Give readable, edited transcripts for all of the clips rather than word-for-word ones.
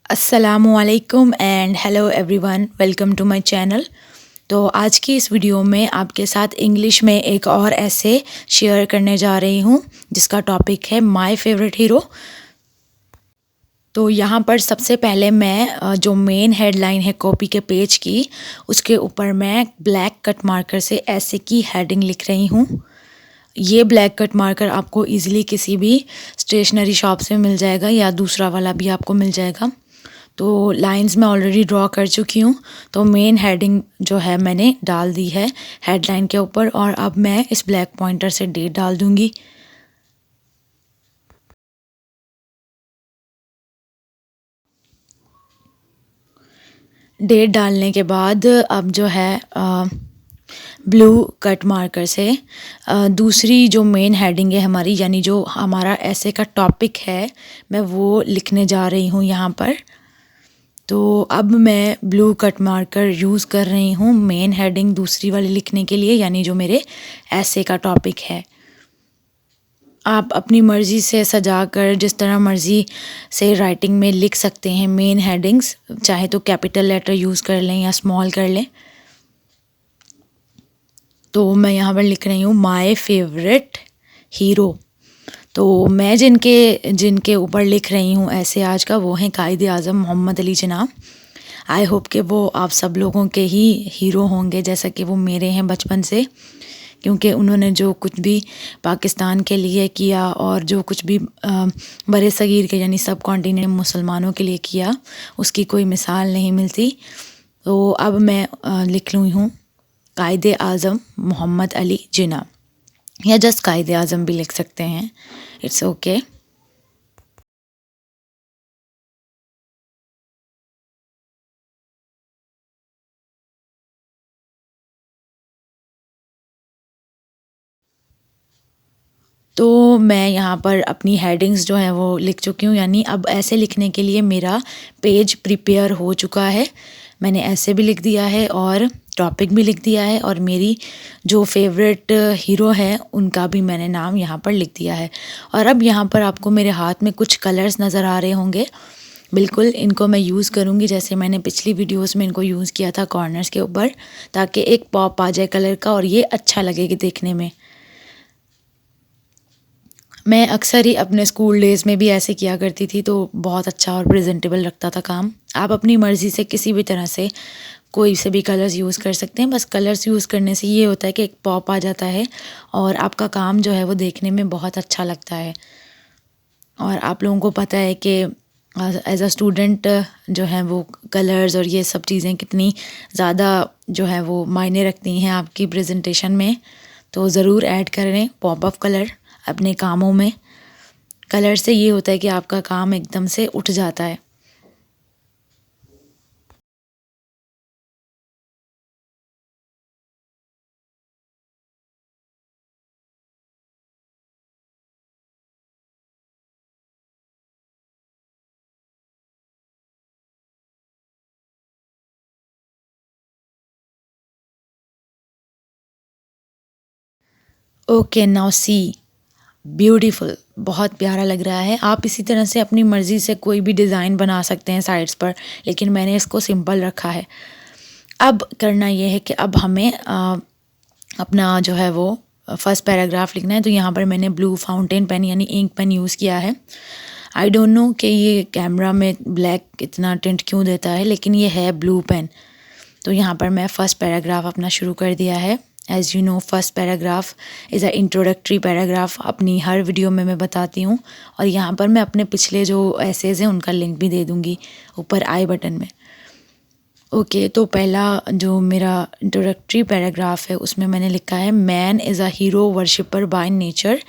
अस्सलामुअलैकुम and hello everyone, welcome to my channel. तो आज की इस वीडियो में आपके साथ इंग्लिश में एक और ऐसे शेयर करने जा रही हूँ जिसका टॉपिक है माय फेवरेट हीरो। तो यहाँ पर सबसे पहले मैं जो मेन हेडलाइन है कॉपी के पेज की, उसके ऊपर मैं ब्लैक कट मार्कर से ऐसे की हेडिंग लिख रही हूँ। ये ब्लैक कट मार्कर आपको इजीली किसी भी स्टेशनरी शॉप से मिल जाएगा या दूसरा वाला भी आपको मिल जाएगा। तो लाइंस मैं ऑलरेडी ड्रॉ कर चुकी हूँ। तो मेन हेडिंग जो है मैंने डाल दी है हेडलाइन के ऊपर, और अब मैं इस ब्लैक पॉइंटर से डेट डाल दूँगी। डेट डालने के बाद अब जो है ब्लू कट मार्कर से दूसरी जो मेन हेडिंग है हमारी, यानी जो हमारा ऐसे का टॉपिक है, मैं वो लिखने जा रही हूँ यहाँ पर। तो अब मैं ब्लू कट मार्कर यूज़ कर रही हूँ मेन हेडिंग दूसरी वाली लिखने के लिए, यानी जो मेरे ऐसे का टॉपिक है। आप अपनी मर्ज़ी से सजा कर जिस तरह मर्ज़ी से राइटिंग में लिख सकते हैं मेन हेडिंग्स, चाहे तो कैपिटल लेटर यूज़ कर लें या स्मॉल कर लें। तो मैं यहाँ पर लिख रही हूँ माय फेवरेट हीरो। तो मैं जिनके जिनके ऊपर लिख रही हूँ ऐसे आज का, वो हैं कायदे आज़म मोहम्मद अली जिन्ना। आई होप कि वो आप सब लोगों के ही हीरो होंगे, जैसा कि वो मेरे हैं बचपन से, क्योंकि उन्होंने जो कुछ भी पाकिस्तान के लिए किया और जो कुछ भी बरे सगीर के यानी सब कॉन्टिनेंट मुसलमानों के लिए किया, उसकी कोई मिसाल नहीं मिलती। तो अब मैं लिख लूँ हूँ कायदे आज़म मोहम्मद अली जिन्ना, या जस्ट कायदे आज़म भी लिख सकते हैं, इट्स ओके। तो मैं यहाँ पर अपनी हेडिंग्स जो हैं वो लिख चुकी हूँ, यानी अब ऐसे लिखने के लिए मेरा पेज प्रिपेयर हो चुका है। मैंने ऐसे भी लिख दिया है और टॉपिक भी लिख दिया है, और मेरी जो फेवरेट हीरो है उनका भी मैंने नाम यहाँ पर लिख दिया है। और अब यहाँ पर आपको मेरे हाथ में कुछ कलर्स नज़र आ रहे होंगे। बिल्कुल इनको मैं यूज़ करूँगी जैसे मैंने पिछली वीडियोस में इनको यूज़ किया था कॉर्नर्स के ऊपर, ताकि एक पॉप आ जाए कलर का और ये अच्छा लगेगा देखने में। मैं अक्सर ही अपने स्कूल डेज़ में भी ऐसे किया करती थी, तो बहुत अच्छा और प्रेजेंटेबल लगता था काम। आप अपनी मर्ज़ी से किसी भी तरह से कोई से भी कलर्स यूज़ कर सकते हैं। बस कलर्स यूज़ करने से ये होता है कि एक पॉप आ जाता है और आपका काम जो है वो देखने में बहुत अच्छा लगता है। और आप लोगों को पता है कि एज अ स्टूडेंट जो है वो कलर्स और ये सब चीज़ें कितनी ज़्यादा जो है वो मायने रखती हैं आपकी प्रेजेंटेशन में। तो ज़रूर ऐड करें पॉप अप कलर अपने कामों में। कलर से ये होता है कि आपका काम एकदम से उठ जाता है। ओके नाउ सी, ब्यूटीफुल, बहुत प्यारा लग रहा है। आप इसी तरह से अपनी मर्ज़ी से कोई भी डिज़ाइन बना सकते हैं साइड्स पर, लेकिन मैंने इसको सिंपल रखा है। अब करना ये है कि अब हमें अपना जो है वो फर्स्ट पैराग्राफ लिखना है। तो यहाँ पर मैंने ब्लू फाउंटेन पेन यानी इंक पेन यूज़ किया है। आई डोंट नो कि ये कैमरा में ब्लैक इतना टिंट क्यों देता है, लेकिन ये है ब्लू पेन। तो यहाँ पर मैं फ़र्स्ट पैराग्राफ अपना शुरू कर दिया है। As you know first paragraph is a introductory paragraph, अपनी हर वीडियो में मैं बताती हूँ। और यहाँ पर मैं अपने पिछले जो एसेज हैं उनका लिंक भी दे दूँगी ऊपर आई बटन में। ओके तो पहला जो मेरा इंट्रोडक्टरी पैराग्राफ है उसमें मैंने लिखा है, man is a hero worshipper by nature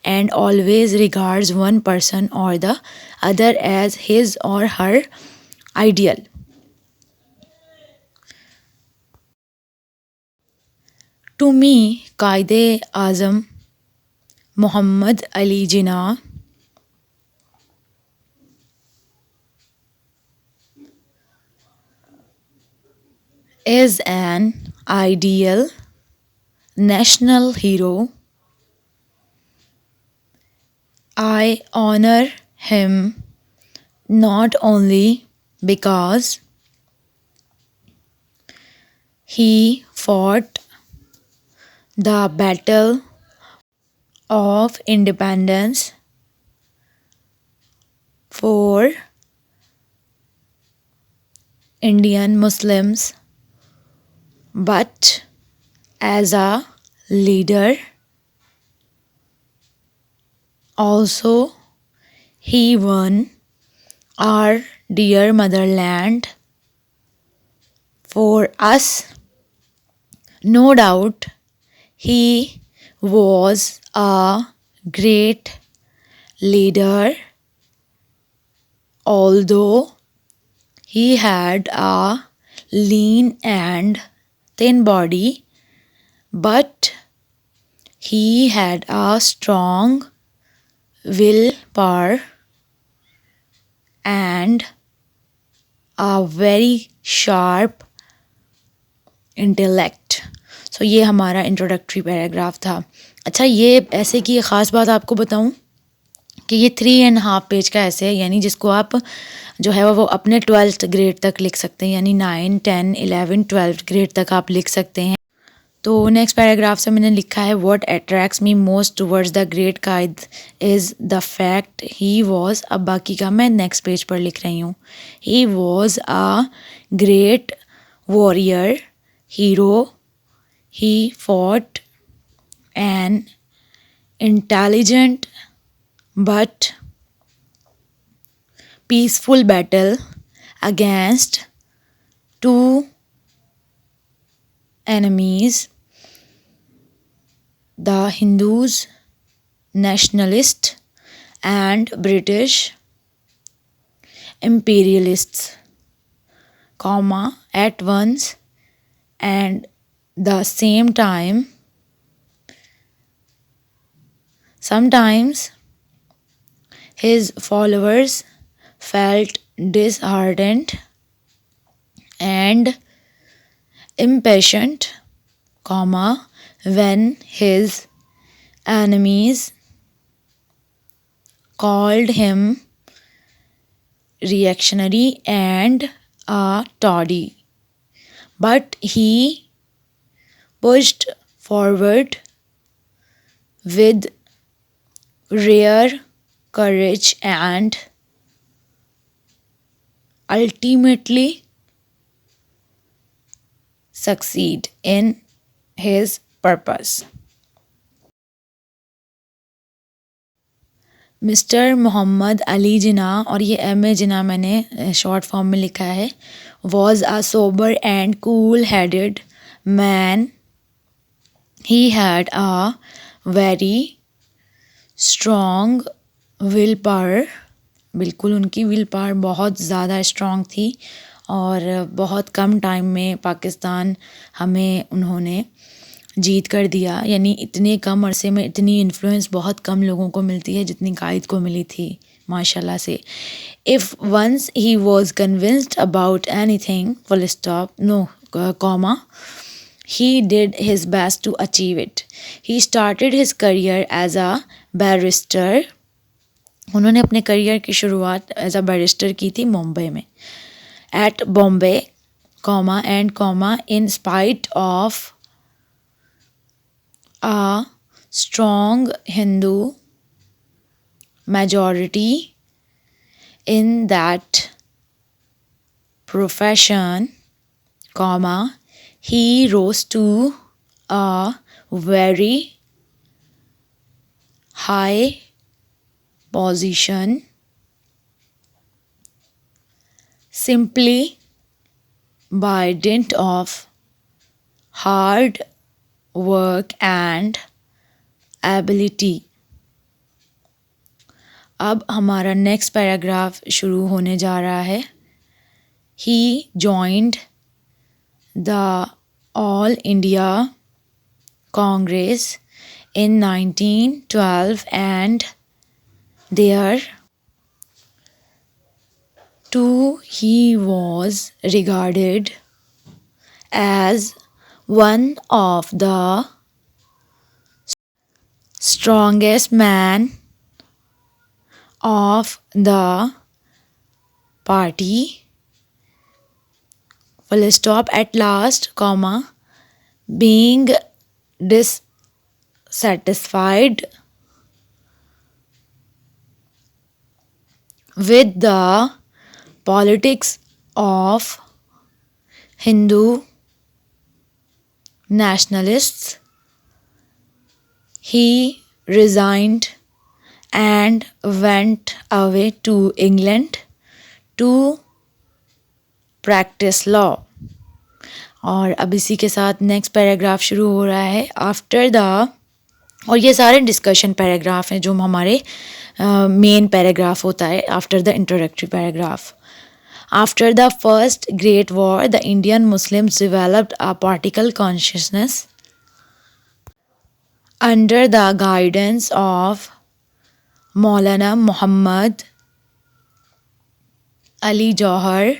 and always regards one person और द अदर एज हिज और हर आइडियल। टू मी कायदे आज़म मोहम्मद अली जिन्ना is an ideal national hero. I honor him not only because he fought the battle of independence for Indian Muslims, but as a leader, also he won our dear motherland for us. No doubt, he was a great leader, although he had a lean and thin body, but he had a strong willpower and a very sharp intellect. So ये हमारा introductory paragraph था. अच्छा, ये ऐसे की ख़ास बात आपको बताऊं कि ये 3.5 पेज का ऐसे है, यानी जिसको आप जो है वो अपने 12th ग्रेड तक लिख सकते हैं, यानी 9, 10, 11, 12 ग्रेड तक आप लिख सकते हैं. तो नेक्स्ट पैराग्राफ से मैंने लिखा है, what attracts me most towards the great Quaid is the fact he was. अब बाकी का मैं नेक्स्ट पेज पर लिख रही हूँ. He was a great warrior hero. He fought an intelligent but peaceful battle against two enemies, the Hindus, nationalists, and British imperialists, comma, at once and the same time. Sometimes his followers felt disheartened and impatient, comma, when his enemies called him reactionary and a Tory. But he pushed forward with rare courage and ultimately succeed in his purpose. Mister Mohammad Ali Jinnah, और ये M.A. जिन्ना मैंने short form में लिखा है, was a sober and cool-headed man. He had a very strong willpower. बिल्कुल उनकी will power बहुत ज़्यादा स्ट्रॉन्ग थी और बहुत कम टाइम में पाकिस्तान हमें उन्होंने जीत कर दिया. यानी इतने कम अरसे में इतनी इन्फ्लुएंस बहुत कम लोगों को मिलती है जितनी कायद को मिली थी, माशाल्लाह से. If once he was convinced about anything, full stop, no comma, he did his best to achieve it. He started his career as a barrister. उन्होंने अपने करियर की शुरुआत एज अ बैरिस्टर की थी मुंबई में. At Bombay, comma and comma, in spite of a strong Hindu majority in that profession, comma, he rose to a very high position simply by dint of hard work and ability. अब हमारा next paragraph शुरू होने जा रहा है. He joined the All India Congress in 1912 and there too he was regarded as one of the strongest men of the party. full stop, at last, comma, being dissatisfied with the politics of Hindu nationalists, he resigned and went away to England to practice law. और अब इसी के साथ next paragraph शुरू हो रहा है. After the, और ये सारे डिस्कशन पैराग्राफ हैं जो हमारे मेन पैराग्राफ होता है after the introductory paragraph. After the First Great War, the Indian Muslims developed a political consciousness under the guidance of Maulana Muhammad Ali Johar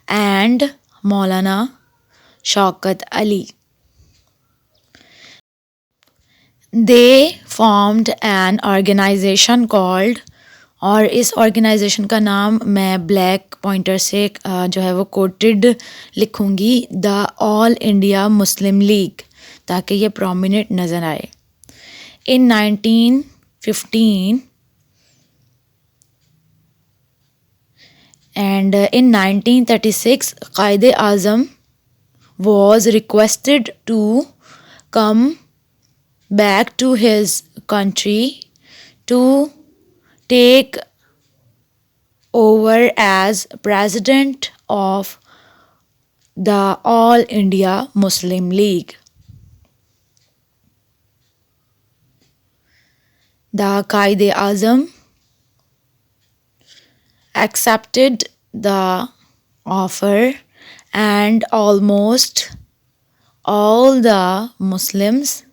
and Maulana Shaukat Ali. They formed an organization called, और इस organisation का नाम मैं black pointer से जो है वो coated लिखूंगी, the all India Muslim league, ताकि ये प्रोमिनेंट नज़र आए. इन 1915 and in 1936 Qaid Azam was requested to come back to his country to take over as president of the All India Muslim League. The Qaid Azam accepted the offer and almost all the Muslims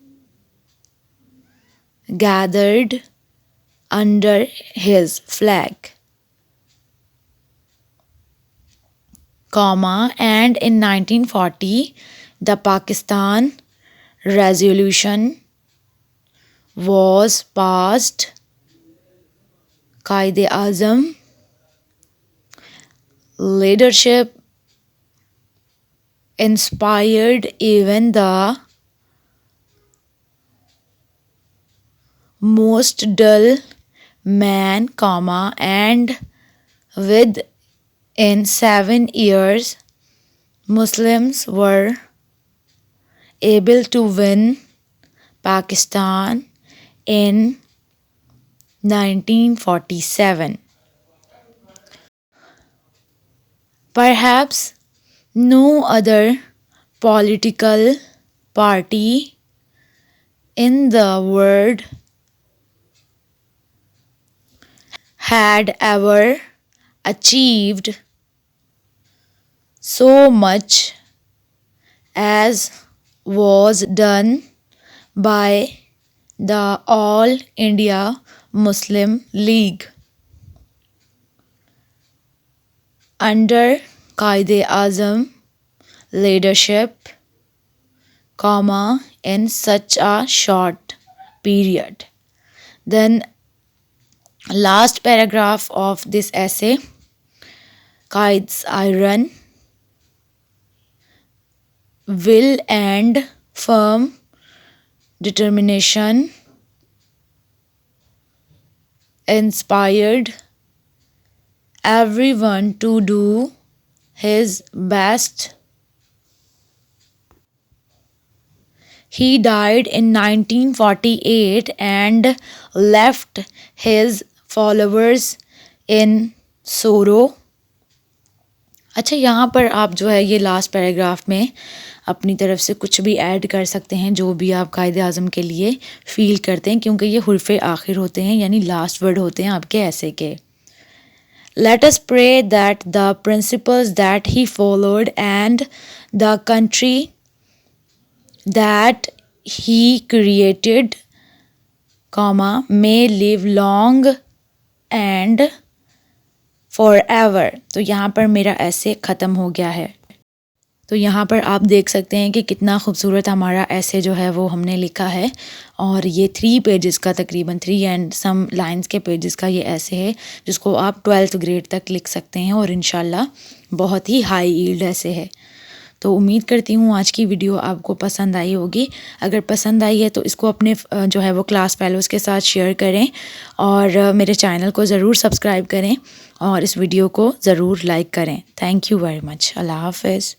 gathered under his flag, comma, and in 1940 the Pakistan resolution was passed. Qaid Azam leadership inspired even the most dull man, comma, and within 7 years Muslims were able to win Pakistan in 1947. Perhaps no other political party in the world had ever achieved so much as was done by the All India Muslim League under Qaid Azam leadership, comma, in such a short period. Then last paragraph of this essay, Qaid's iron will and firm determination inspired everyone to do his best. He died in 1948 and left his followers in sorrow. अच्छा, यहाँ पर आप जो है ये last paragraph में अपनी तरफ से कुछ भी ऐड कर सकते हैं, जो भी आप कायदे आज़म के लिए फ़ील करते हैं, क्योंकि ये हुर्फ़े आखिर होते हैं, यानी लास्ट वर्ड होते हैं आपके ऐसे के. Let us pray that the principles that he followed and the country that he created, comma, may live long and forever. तो यहाँ पर मेरा ऐसे ख़त्म हो गया है. तो यहाँ पर आप देख सकते हैं कि कितना खूबसूरत हमारा ऐसे जो है वो हमने लिखा है, और ये 3 पेजेस का, तकरीबन 3 एंड सम लाइंस के पेजेस का ये ऐसे है, जिसको आप 12th ग्रेड तक लिख सकते हैं, और इंशाल्लाह बहुत ही हाई यील्ड ऐसे है. तो उम्मीद करती हूँ आज की वीडियो आपको पसंद आई होगी। अगर पसंद आई है तो इसको अपने जो है वो क्लास फेलोज़ के साथ शेयर करें और मेरे चैनल को ज़रूर सब्सक्राइब करें और इस वीडियो को ज़रूर लाइक करें। Thank you very much. अल्लाह हाफ़िज़।